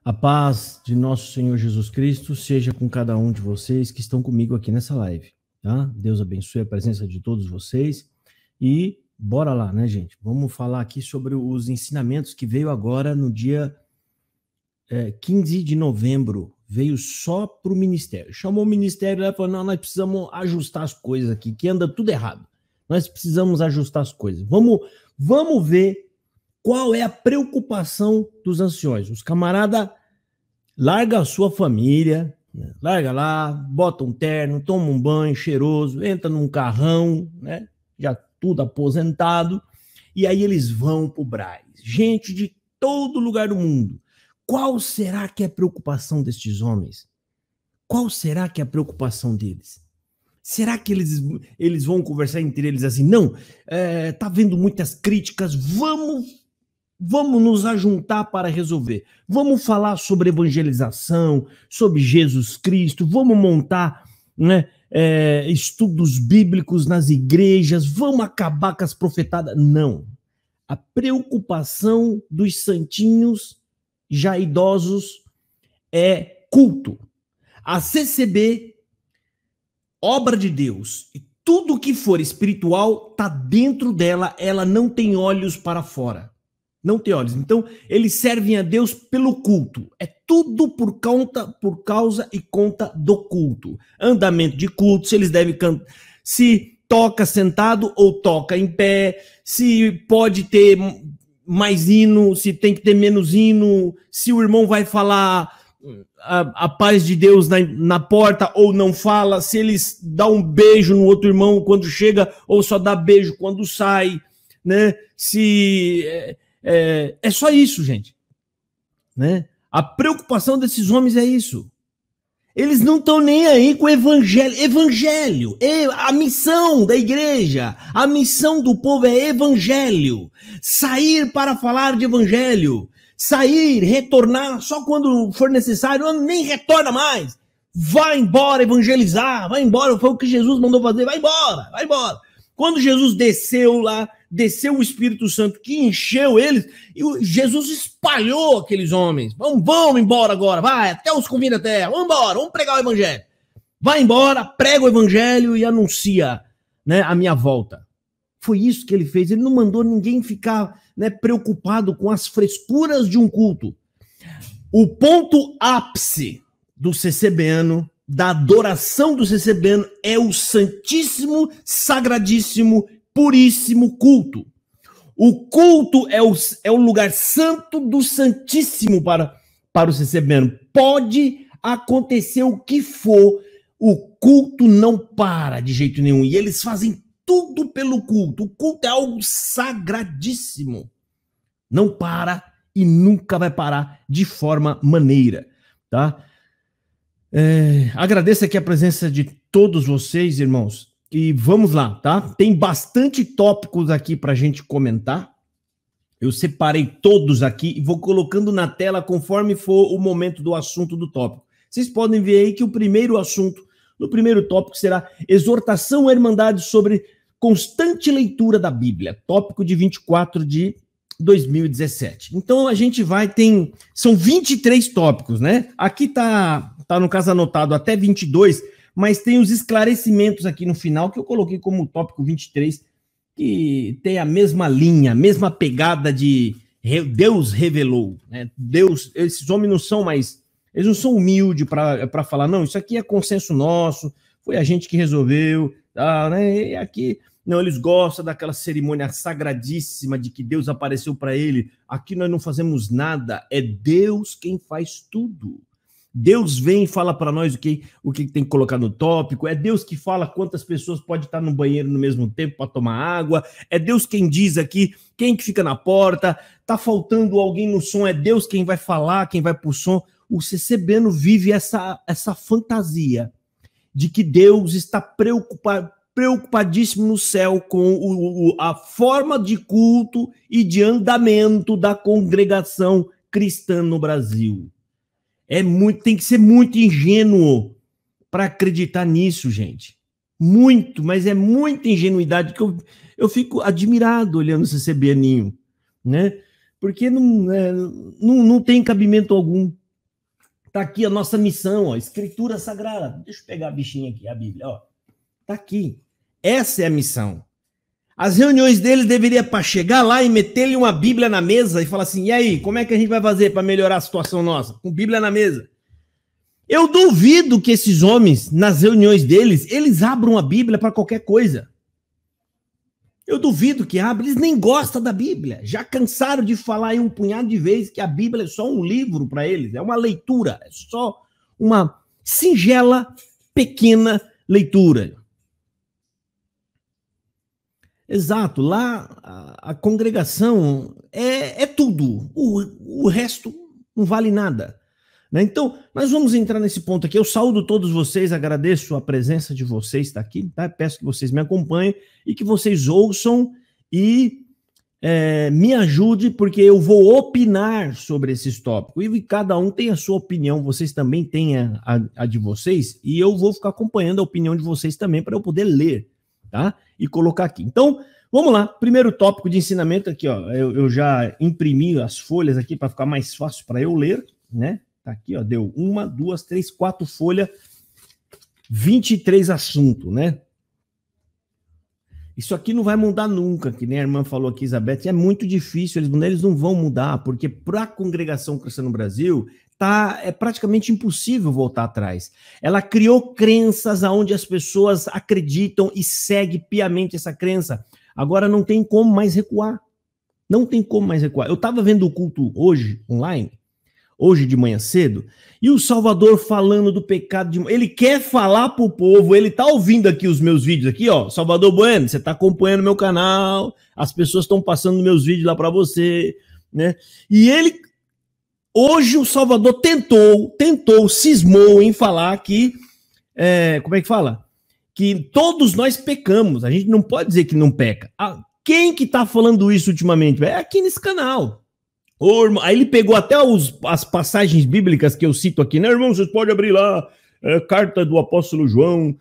A paz de nosso Senhor Jesus Cristo seja com cada um de vocês que estão comigo aqui nessa live, tá? Deus abençoe a presença de todos vocês e bora lá, né, gente? Vamos falar aqui sobre os ensinamentos que veio agora no dia 15 de novembro, veio só para o ministério. Chamou o ministério e falou, não, nós precisamos ajustar as coisas aqui, que anda tudo errado. Nós precisamos ajustar as coisas. Vamos ver qual é a preocupação dos anciões. Os camaradas largam a sua família, né? Larga lá, bota um terno, toma um banho cheiroso, entra num carrão, né? Já tudo aposentado, e aí eles vão pro Brás. Gente de todo lugar do mundo. Qual será que é a preocupação destes homens? Qual será que é a preocupação deles? Será que eles vão conversar entre eles assim? Não, tá havendo muitas críticas, vamos nos ajuntar para resolver. Vamos falar sobre evangelização, sobre Jesus Cristo, vamos montar, né, estudos bíblicos nas igrejas, vamos acabar com as profetadas. Não. A preocupação dos santinhos já idosos é culto. A CCB, obra de Deus, e tudo que for espiritual está dentro dela, ela não tem olhos para fora. Não tem olhos. Então, eles servem a Deus pelo culto. É tudo por causa e conta do culto. Andamento de culto, se eles devem cantar, se toca sentado ou toca em pé, se pode ter mais hino, se tem que ter menos hino, se o irmão vai falar a paz de Deus na porta ou não fala, se eles dão um beijo no outro irmão quando chega ou só dá beijo quando sai, né? É só isso, gente, né? A preocupação desses homens é isso. Eles não estão nem aí com o evangelho. Evangelho, a missão da igreja, a missão do povo é evangelho. Sair para falar de evangelho. Sair, retornar só quando for necessário, nem retorna mais. Vai embora evangelizar, vai embora, foi o que Jesus mandou fazer, vai embora, vai embora. Quando Jesus desceu lá, desceu o Espírito Santo que encheu eles, e Jesus espalhou aqueles homens. Vamos embora agora, vai, até os confins da terra, vamos embora, vamos pregar o evangelho. Vai embora, prega o evangelho e anuncia, né, a minha volta. Foi isso que ele fez, ele não mandou ninguém ficar, né, preocupado com as frescuras de um culto. O ponto ápice do CCBano, da adoração do CCBano, é o santíssimo, sagradíssimo, puríssimo culto. O culto é o lugar santo do santíssimo para o CCBano. Pode acontecer o que for, o culto não para de jeito nenhum. E eles fazem tudo pelo culto. O culto é algo sagradíssimo. Não para e nunca vai parar de forma maneira, tá? Agradeço aqui a presença de todos vocês, irmãos. E vamos lá, tá? Tem bastante tópicos aqui para a gente comentar. Eu separei todos aqui e vou colocando na tela conforme for o momento do assunto do tópico. Vocês podem ver aí que o primeiro assunto, no primeiro tópico, será exortação à Irmandade sobre constante leitura da Bíblia. Tópico de 24 de 2017. Então a gente são 23 tópicos, né? Aqui tá no caso anotado até 22, mas tem os esclarecimentos aqui no final, que eu coloquei como tópico 23, que tem a mesma linha, a mesma pegada de Deus revelou, né? Deus, esses homens não são mais, eles não são humildes para falar, não, isso aqui é consenso nosso, foi a gente que resolveu, né? E aqui, não, eles gostam daquela cerimônia sagradíssima de que Deus apareceu para ele. Aqui nós não fazemos nada, é Deus quem faz tudo. Deus vem e fala para nós o que tem que colocar no tópico. É Deus que fala quantas pessoas podem estar no banheiro no mesmo tempo para tomar água. É Deus quem diz aqui quem que fica na porta. Tá faltando alguém no som. É Deus quem vai falar, quem vai pro som. O CCBano vive essa fantasia de que Deus está preocupadíssimo no céu com a forma de culto e de andamento da congregação cristã no Brasil. Tem que ser muito ingênuo para acreditar nisso, gente. Muito, mas é muita ingenuidade que eu fico admirado olhando o CCBaninho, né? Porque não tem cabimento algum. Tá aqui a nossa missão, ó, Escritura Sagrada. Deixa eu pegar a bichinha aqui, a Bíblia, ó. Tá aqui. Essa é a missão. As reuniões deles deveriam para chegar lá e meter-lhe uma Bíblia na mesa e falar assim, e aí, como é que a gente vai fazer para melhorar a situação nossa? Com Bíblia na mesa. Eu duvido que esses homens, nas reuniões deles, eles abram a Bíblia para qualquer coisa. Eu duvido que abram, eles nem gostam da Bíblia. Já cansaram de falar aí um punhado de vezes que a Bíblia é só um livro para eles, é uma leitura, é só uma singela, pequena leitura. Exato, lá a congregação é tudo, o resto não vale nada. Né? Então, nós vamos entrar nesse ponto aqui. Eu saúdo todos vocês, agradeço a presença de vocês, tá aqui, tá? Peço que vocês me acompanhem e que vocês ouçam e me ajude, porque eu vou opinar sobre esses tópicos. E cada um tem a sua opinião, vocês também têm a de vocês, e eu vou ficar acompanhando a opinião de vocês também para eu poder ler, tá? E colocar aqui. Então, vamos lá. Primeiro tópico de ensinamento aqui, ó. Eu já imprimi as folhas aqui para ficar mais fácil para eu ler, né? Tá aqui, ó, deu 1, 2, 3, 4 folhas, 23 assuntos, né? Isso aqui não vai mudar nunca, que nem a irmã falou aqui, Isabeth, é muito difícil, eles não vão mudar, porque para a congregação cristã no Brasil, é praticamente impossível voltar atrás. Ela criou crenças onde as pessoas acreditam e seguem piamente essa crença. Agora não tem como mais recuar. Não tem como mais recuar. Eu estava vendo o culto hoje, online, hoje de manhã cedo, e o Salvador falando do pecado ele quer falar pro povo, ele tá ouvindo aqui os meus vídeos aqui, ó, Salvador Bueno, você tá acompanhando meu canal, as pessoas estão passando meus vídeos lá para você, né? E ele hoje o Salvador cismou em falar que como é que fala? Que todos nós pecamos, a gente não pode dizer que não peca. Quem que tá falando isso ultimamente? É aqui nesse canal. Aí ele pegou até as passagens bíblicas que eu cito aqui, né, irmão? Vocês podem abrir lá, carta do apóstolo João,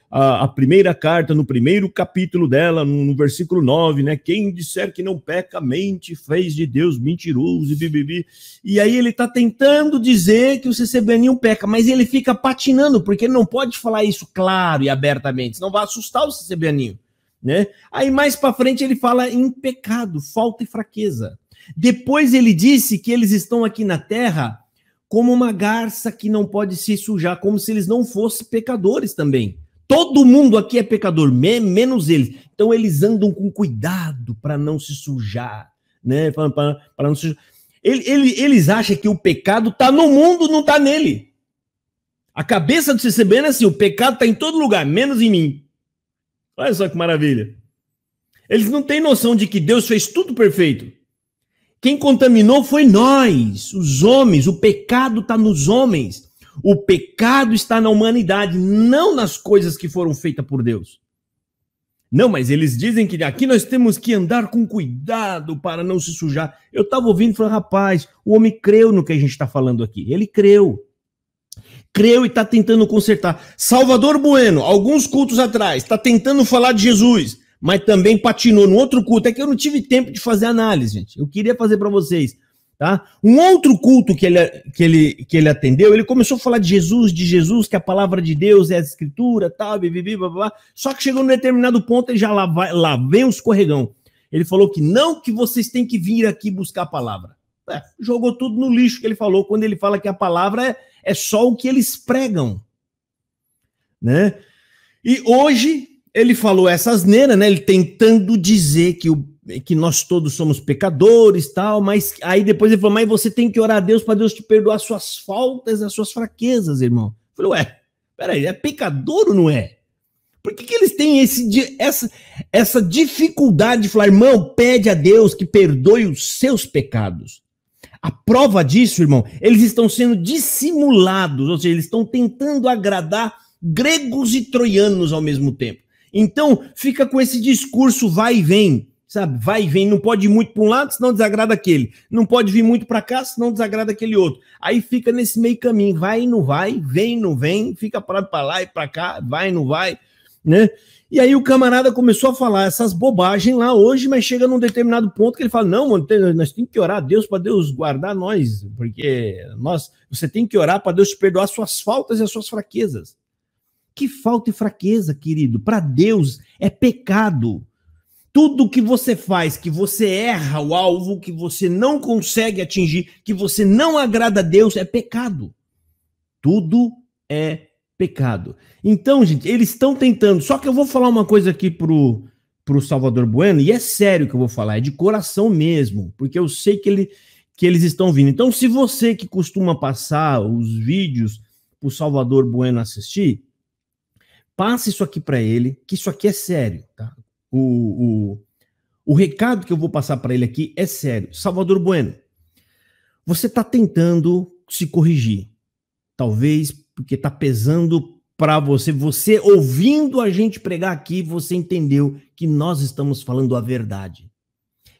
a primeira carta, no primeiro capítulo dela, no versículo 9, né? Quem disser que não peca, mente, fez de Deus mentiroso e bibibi. E aí ele tá tentando dizer que o CCBN não peca, mas ele fica patinando, porque ele não pode falar isso claro e abertamente, senão vai assustar o CCBN, né? Aí mais para frente ele fala em pecado, falta e fraqueza. Depois ele disse que eles estão aqui na terra como uma garça que não pode se sujar, como se eles não fossem pecadores também. Todo mundo aqui é pecador, menos eles. Então eles andam com cuidado para não se sujar, né? Para não se sujar. Eles acham que o pecado está no mundo, não está nele. A cabeça do CCBN é assim, o pecado está em todo lugar, menos em mim. Olha só que maravilha. Eles não têm noção de que Deus fez tudo perfeito. Quem contaminou foi nós, os homens. O pecado está nos homens. O pecado está na humanidade, não nas coisas que foram feitas por Deus. Não, mas eles dizem que aqui nós temos que andar com cuidado para não se sujar. Eu estava ouvindo e falei, rapaz, o homem creu no que a gente está falando aqui. Ele creu. Creu e está tentando consertar. Salvador Bueno, alguns cultos atrás, está tentando falar de Jesus, mas também patinou no outro culto. É que eu não tive tempo de fazer análise, gente. Eu queria fazer para vocês, tá? Um outro culto que ele atendeu, ele começou a falar de Jesus, que a palavra de Deus é a escritura, tal, blá, blá. Só que chegou num determinado ponto, ele já lá vem o escorregão. Ele falou que não, que vocês têm que vir aqui buscar a palavra. Jogou tudo no lixo que ele falou, quando ele fala que a palavra é só o que eles pregam, né? E hoje ele falou essa asneira, né? Ele tentando dizer que nós todos somos pecadores, tal, mas aí depois ele falou, mas você tem que orar a Deus para Deus te perdoar as suas faltas, as suas fraquezas, irmão. Eu falei, peraí, é pecador ou não é? Por que eles têm essa dificuldade de falar, irmão, pede a Deus que perdoe os seus pecados? A prova disso, irmão, eles estão sendo dissimulados, ou seja, eles estão tentando agradar gregos e troianos ao mesmo tempo. Então, fica com esse discurso vai e vem, sabe? Vai e vem, não pode ir muito para um lado, senão desagrada aquele. Não pode vir muito para cá, senão desagrada aquele outro. Aí fica nesse meio caminho, vai e não vai, vem e não vem, fica para lá e para cá, vai e não vai, né? E aí o camarada começou a falar essas bobagens lá hoje, mas chega num determinado ponto que ele fala, não, mano, nós temos que orar a Deus para Deus guardar nós, porque você tem que orar para Deus te perdoar as suas faltas e as suas fraquezas. Que falta e fraqueza, querido? Para Deus é pecado. Tudo que você faz, que você erra o alvo, que você não consegue atingir, que você não agrada a Deus, é pecado. Tudo é pecado. Então, gente, eles estão tentando. Só que eu vou falar uma coisa aqui pro Salvador Bueno, e é sério que eu vou falar, é de coração mesmo, porque eu sei que eles estão vindo. Então, se você que costuma passar os vídeos pro Salvador Bueno assistir, passe isso aqui para ele, que isso aqui é sério, tá? O recado que eu vou passar para ele aqui é sério. Salvador Bueno, você está tentando se corrigir. Talvez porque está pesando para você. Você ouvindo a gente pregar aqui, você entendeu que nós estamos falando a verdade.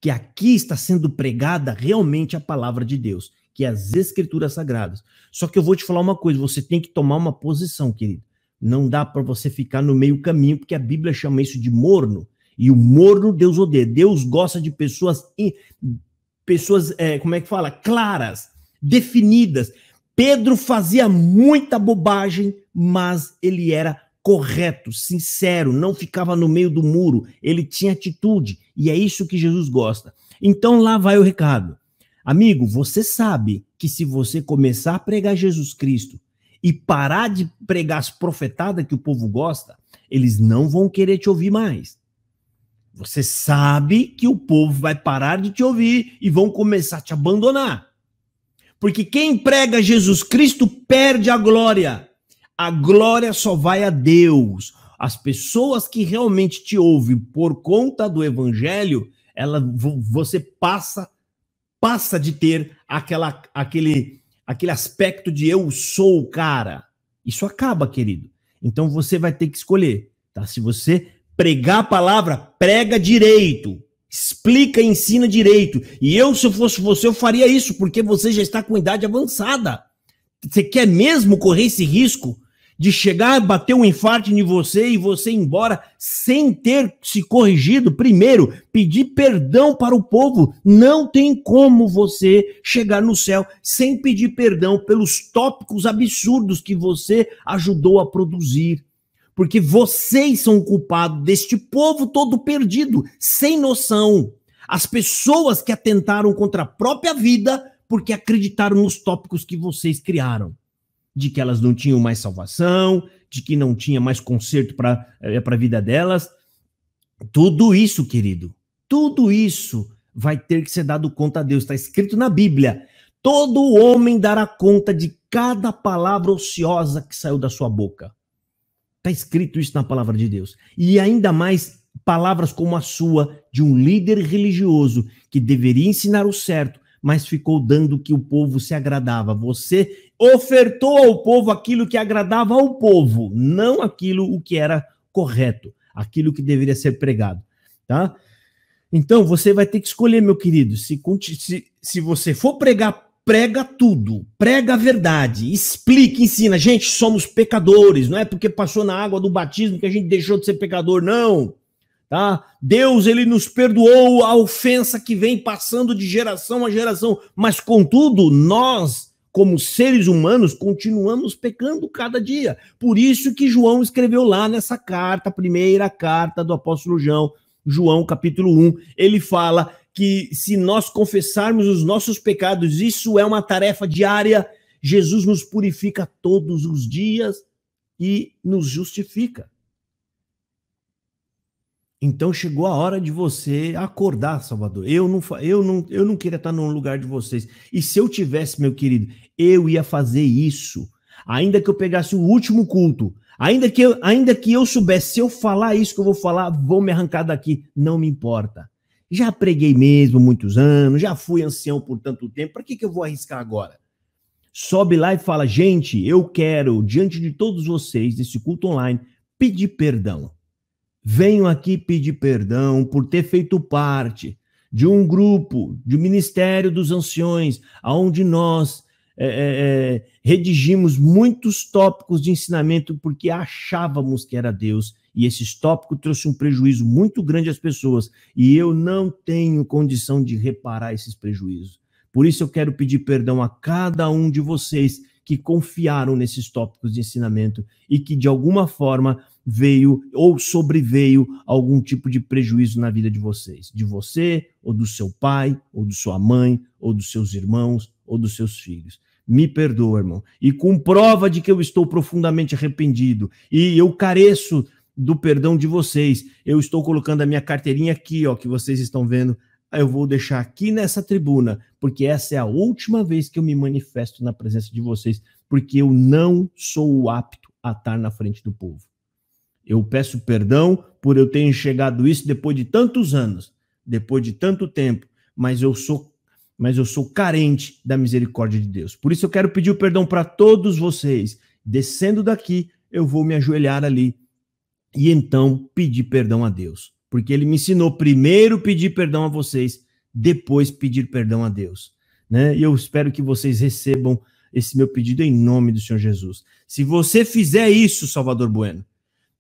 Que aqui está sendo pregada realmente a palavra de Deus, que é as Escrituras Sagradas. Só que eu vou te falar uma coisa, você tem que tomar uma posição, querido. Não dá para você ficar no meio caminho, porque a Bíblia chama isso de morno. E o morno Deus odeia. Deus gosta de pessoas, como é que fala? Claras, definidas. Pedro fazia muita bobagem, mas ele era correto, sincero, não ficava no meio do muro, ele tinha atitude, e é isso que Jesus gosta. Então lá vai o recado. Amigo, você sabe que se você começar a pregar Jesus Cristo e parar de pregar as profetadas que o povo gosta, eles não vão querer te ouvir mais. Você sabe que o povo vai parar de te ouvir e vão começar a te abandonar. Porque quem prega Jesus Cristo perde a glória. A glória só vai a Deus. As pessoas que realmente te ouvem por conta do evangelho, você passa de ter aquele aspecto de eu sou o cara. Isso acaba, querido. Então você vai ter que escolher, tá? Se você pregar a palavra, prega direito. Explica e ensina direito. E eu, se eu fosse você, eu faria isso, porque você já está com idade avançada. Você quer mesmo correr esse risco de chegar, bater um infarto em você e você ir embora sem ter se corrigido? Primeiro, pedir perdão para o povo. Não tem como você chegar no céu sem pedir perdão pelos tópicos absurdos que você ajudou a produzir. Porque vocês são culpados deste povo todo perdido, sem noção. As pessoas que atentaram contra a própria vida porque acreditaram nos tópicos que vocês criaram. De que elas não tinham mais salvação, de que não tinha mais conserto para a vida delas. Tudo isso, querido, tudo isso vai ter que ser dado conta a Deus. Está escrito na Bíblia. Todo homem dará conta de cada palavra ociosa que saiu da sua boca. Está escrito isso na palavra de Deus. E ainda mais palavras como a sua, de um líder religioso que deveria ensinar o certo, mas ficou dando o que o povo se agradava. Você ofertou ao povo aquilo que agradava ao povo, não aquilo o que era correto, aquilo que deveria ser pregado, tá? Então, você vai ter que escolher, meu querido, se você for pregar, prega tudo, prega a verdade, explica, ensina. Gente, somos pecadores, não é porque passou na água do batismo que a gente deixou de ser pecador, não. Tá? Deus, ele nos perdoou a ofensa que vem passando de geração a geração, mas contudo, nós, como seres humanos, continuamos pecando cada dia. Por isso que João escreveu lá nessa carta, a primeira carta do apóstolo João, capítulo 1, ele fala que se nós confessarmos os nossos pecados, isso é uma tarefa diária, Jesus nos purifica todos os dias e nos justifica. Então chegou a hora de você acordar, Salvador. Eu não queria estar no lugar de vocês. E se eu tivesse, meu querido, eu ia fazer isso. Ainda que eu pegasse o último culto, ainda que eu soubesse, se eu falar isso que eu vou falar, vão me arrancar daqui. Não me importa. Já preguei mesmo muitos anos, já fui ancião por tanto tempo, para que eu vou arriscar agora? Sobe lá e fala, gente, eu quero, diante de todos vocês, desse culto online, pedir perdão. Venho aqui pedir perdão por ter feito parte de um grupo, de Ministério dos Anciões, onde nós redigimos muitos tópicos de ensinamento porque achávamos que era Deus E esse tópico trouxe um prejuízo muito grande às pessoas. E eu não tenho condição de reparar esses prejuízos. Por isso eu quero pedir perdão a cada um de vocês que confiaram nesses tópicos de ensinamento e que de alguma forma veio ou sobreveio algum tipo de prejuízo na vida de vocês. De você, ou do seu pai, ou de sua mãe, ou dos seus irmãos, ou dos seus filhos. Me perdoa, irmão. E com prova de que eu estou profundamente arrependido e eu careço do perdão de vocês, eu estou colocando a minha carteirinha aqui, ó, que vocês estão vendo. Eu vou deixar aqui nessa tribuna, porque essa é a última vez que eu me manifesto na presença de vocês, porque eu não sou apto a estar na frente do povo. Eu peço perdão por eu ter enxergado isso depois de tantos anos, depois de tanto tempo, mas eu sou carente da misericórdia de Deus. Por isso eu quero pedir o perdão para todos vocês. Descendo daqui, eu vou me ajoelhar ali e então pedir perdão a Deus. Porque ele me ensinou primeiro pedir perdão a vocês, depois pedir perdão a Deus. Né? E eu espero que vocês recebam esse meu pedido em nome do Senhor Jesus. Se você fizer isso, Salvador Bueno,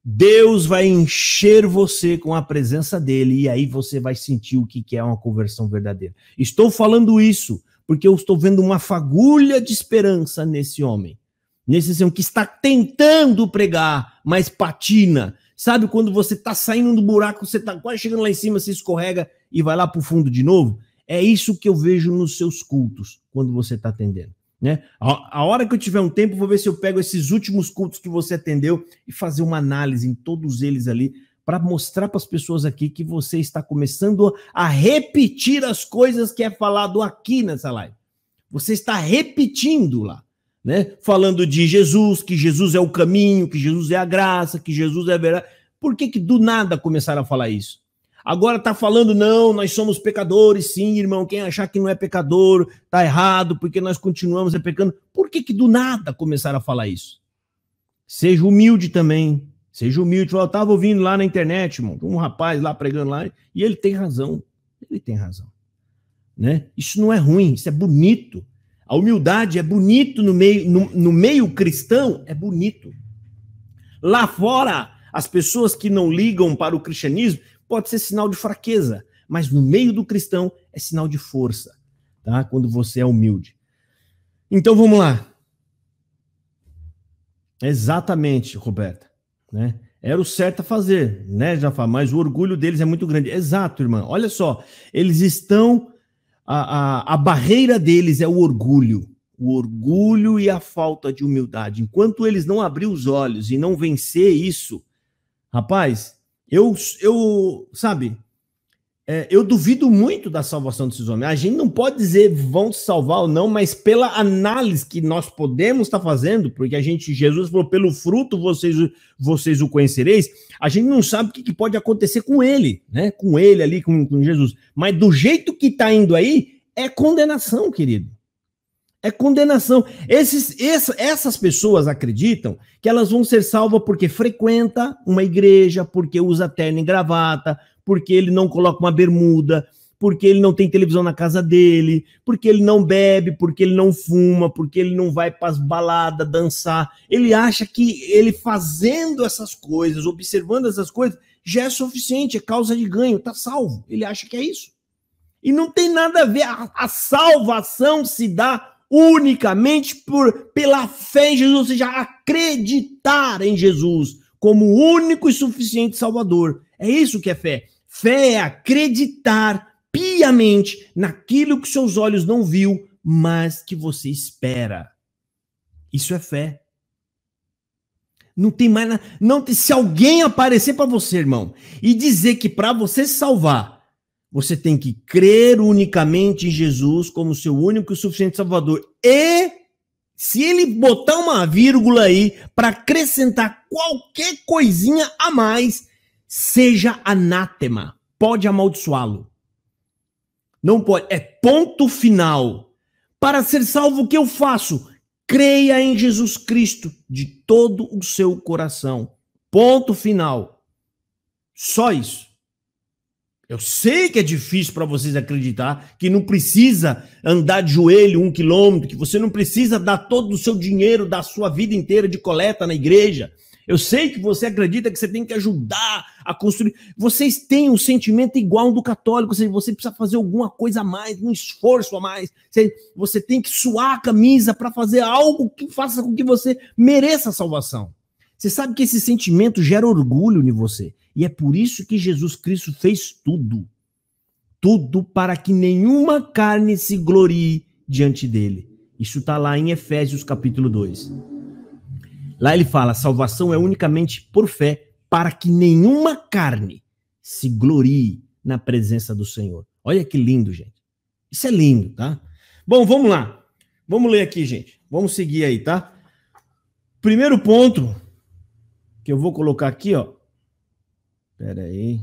Deus vai encher você com a presença dele e aí você vai sentir o que é uma conversão verdadeira. Estou falando isso porque eu estou vendo uma fagulha de esperança nesse homem. Nesse senhor que está tentando pregar, mas patina. Sabe quando você está saindo do buraco, você está quase chegando lá em cima, você escorrega e vai lá para o fundo de novo? É isso que eu vejo nos seus cultos, quando você está atendendo. Né? A hora que eu tiver um tempo, vou ver se eu pego esses últimos cultos que você atendeu e fazer uma análise em todos eles ali, para mostrar para as pessoas aqui que você está começando a repetir as coisas que é falado aqui nessa live. Você está repetindo lá. Né? Falando de Jesus, que Jesus é o caminho, que Jesus é a graça, que Jesus é a verdade. Por que do nada começaram a falar isso? Agora está falando, não, nós somos pecadores, sim, irmão, quem achar que não é pecador, está errado, porque nós continuamos pecando. Por que do nada começaram a falar isso? Seja humilde também, seja humilde. Eu estava ouvindo lá na internet, irmão, um rapaz lá pregando lá, e ele tem razão, Né? Isso não é ruim, isso é bonito. A humildade é bonito no meio cristão, é bonito. Lá fora, as pessoas que não ligam para o cristianismo pode ser sinal de fraqueza, mas no meio do cristão é sinal de força, tá? Quando você é humilde. Então vamos lá. Exatamente, Roberta, né? Era o certo a fazer, né, Jafar? Mas o orgulho deles é muito grande. Exato, irmã. Olha só, eles estão... A barreira deles é o orgulho e a falta de humildade. Enquanto eles não abrir os olhos e não vencer isso, rapaz, eu duvido muito da salvação desses homens. A gente não pode dizer vão se salvar ou não, mas pela análise que nós podemos estar fazendo, porque Jesus falou, pelo fruto vocês o conhecereis, a gente não sabe o que pode acontecer com ele, né? Com ele ali, com Jesus. Mas do jeito que está indo aí, é condenação, querido. É condenação. Essas pessoas acreditam que elas vão ser salvas porque frequenta uma igreja, porque usa terno e gravata, porque ele não coloca uma bermuda, porque ele não tem televisão na casa dele, porque ele não bebe, porque ele não fuma, porque ele não vai para as baladas dançar. Ele acha que ele fazendo essas coisas, observando essas coisas, já é suficiente, é causa de ganho, está salvo. Ele acha que é isso. E não tem nada a ver, a salvação se dá unicamente pela fé em Jesus, ou seja, acreditar em Jesus como o único e suficiente Salvador. É isso que é fé. Fé é acreditar piamente naquilo que seus olhos não viu, mas que você espera. Isso é fé. Não tem mais nada. Se alguém aparecer para você, irmão, e dizer que para você se salvar, você tem que crer unicamente em Jesus como seu único e suficiente Salvador. E se ele botar uma vírgula aí para acrescentar qualquer coisinha a mais, seja anátema. Pode amaldiçoá-lo. Não pode. É ponto final. Para ser salvo, o que eu faço? Creia em Jesus Cristo de todo o seu coração. Ponto final. Só isso. Eu sei que é difícil para vocês acreditar, que não precisa andar de joelho 1 quilômetro, que você não precisa dar todo o seu dinheiro da sua vida inteira de coleta na igreja. Eu sei que você acredita que você tem que ajudar a construir. Vocês têm um sentimento igual ao do católico, ou seja, você precisa fazer alguma coisa a mais, um esforço a mais. Você tem que suar a camisa para fazer algo que faça com que você mereça a salvação. Você sabe que esse sentimento gera orgulho em você. E é por isso que Jesus Cristo fez tudo. Tudo para que nenhuma carne se glorie diante dele. Isso está lá em Efésios capítulo 2. Lá ele fala, salvação é unicamente por fé, para que nenhuma carne se glorie na presença do Senhor. Olha que lindo, gente. Isso é lindo, tá? Bom, vamos lá. Vamos ler aqui, gente. Vamos seguir aí, tá? Primeiro ponto que eu vou colocar aqui, ó. Pera aí.